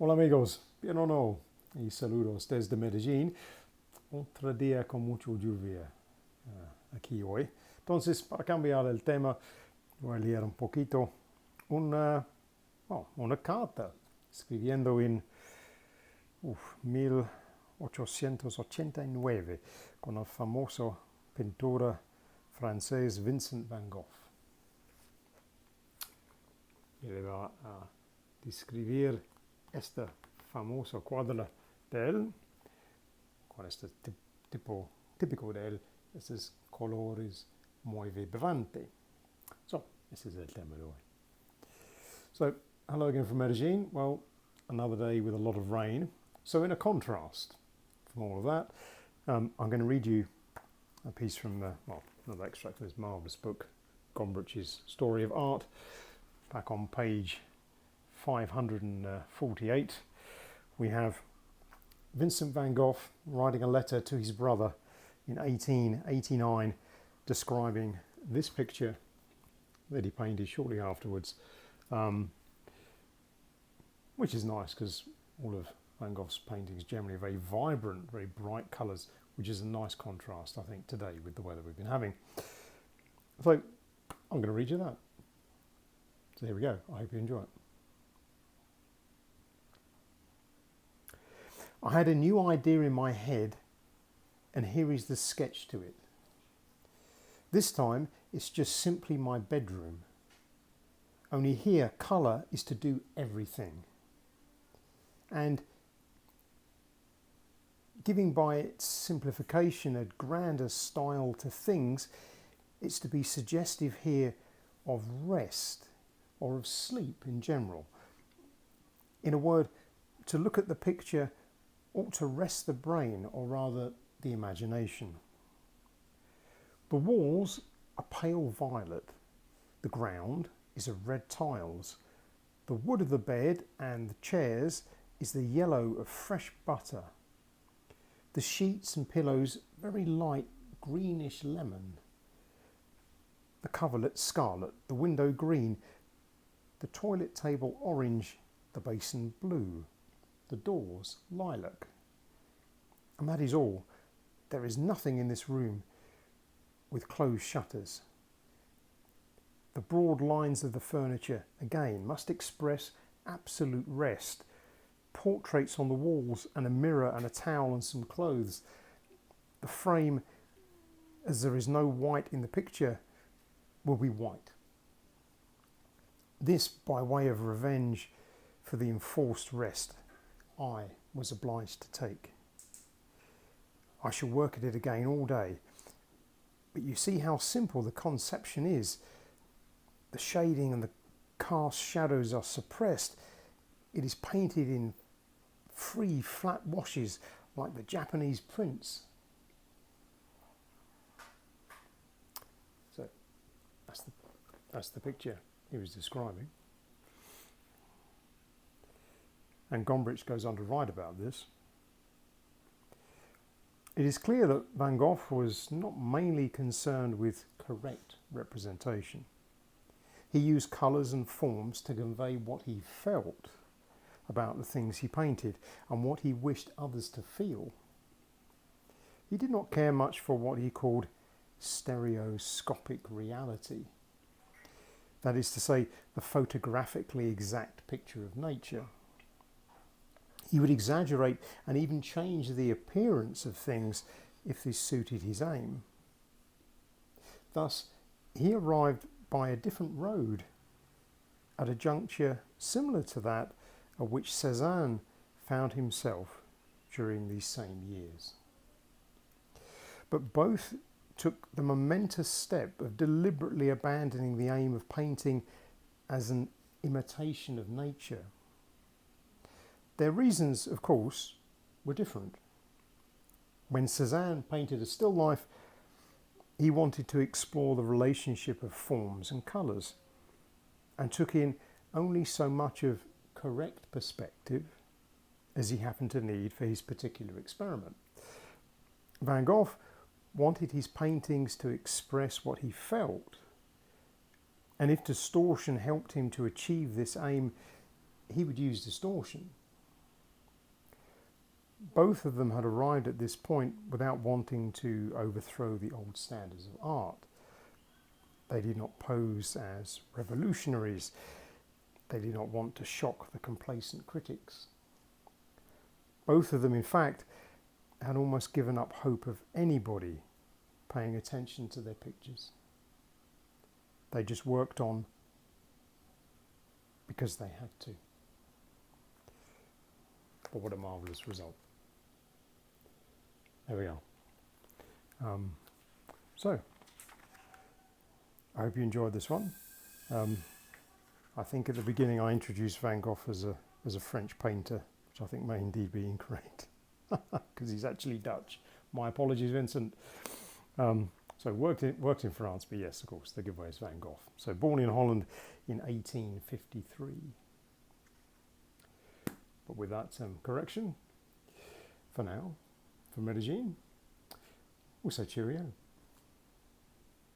Hola amigos, bien o no, y saludos desde Medellín. Otro día con mucha lluvia aquí hoy. Entonces, para cambiar el tema, voy a leer un poquito una carta escribiendo en 1889 con el famoso pintor francés Vincent van Gogh. Y le va a describir este famoso cuadro de él, con este típico de él, estos colores muy vibrantes. So, this is el tema de hoy. So, hello again from Medellin. Well, another day with a lot of rain. So, in a contrast from all of that, I'm going to read you a piece from, another extract from this marvellous book, Gombrich's Story of Art, back on page 548. We have Vincent van Gogh writing a letter to his brother in 1889 describing this picture that he painted shortly afterwards, which is nice because all of Van Gogh's paintings generally are very vibrant, very bright colours, which is a nice contrast, I think, today with the weather we've been having. So I'm going to read you that. So here we go. I hope you enjoy it. I had a new idea in my head, and here is the sketch to it. This time it's just simply my bedroom. Only here colour is to do everything. And giving by its simplification a grander style to things, it's to be suggestive here of rest or of sleep in general. In a word, to look at the picture ought to rest the brain, or rather the imagination. The walls are pale violet. The ground is of red tiles. The wood of the bed and the chairs is the yellow of fresh butter. The sheets and pillows very light greenish lemon. The coverlet scarlet, the window green, the toilet table orange, the basin blue, the doors lilac. And that is all. There is nothing in this room with closed shutters. The broad lines of the furniture, again, must express absolute rest. Portraits on the walls and a mirror and a towel and some clothes. The frame, as there is no white in the picture, will be white. This by way of revenge for the enforced rest I was obliged to take. I shall work at it again all day. But you see how simple the conception is. The shading and the cast shadows are suppressed. It is painted in free flat washes like the Japanese prints. So that's the picture he was describing. And Gombrich goes on to write about this. It is clear that Van Gogh was not mainly concerned with correct representation. He used colours and forms to convey what he felt about the things he painted and what he wished others to feel. He did not care much for what he called stereoscopic reality. That is to say, the photographically exact picture of nature. He would exaggerate and even change the appearance of things if this suited his aim. Thus, he arrived by a different road at a juncture similar to that at which Cézanne found himself during these same years. But both took the momentous step of deliberately abandoning the aim of painting as an imitation of nature. Their reasons, of course, were different. When Cézanne painted a still life, he wanted to explore the relationship of forms and colours, and took in only so much of correct perspective as he happened to need for his particular experiment. Van Gogh wanted his paintings to express what he felt, and if distortion helped him to achieve this aim, he would use distortion. both of them had arrived at this point without wanting to overthrow the old standards of art. They did not pose as revolutionaries. They did not want to shock the complacent critics. Both of them, in fact, had almost given up hope of anybody paying attention to their pictures. They just worked on because they had to. But what a marvellous result. There we are. So, I hope you enjoyed this one. I think at the beginning I introduced Van Gogh as a French painter, which I think may indeed be incorrect, because he's actually Dutch. My apologies, Vincent. So worked in France, but yes, of course, the giveaway is Van Gogh. So born in Holland in 1853. But with that correction, for now, from Medellin, we'll say cheerio.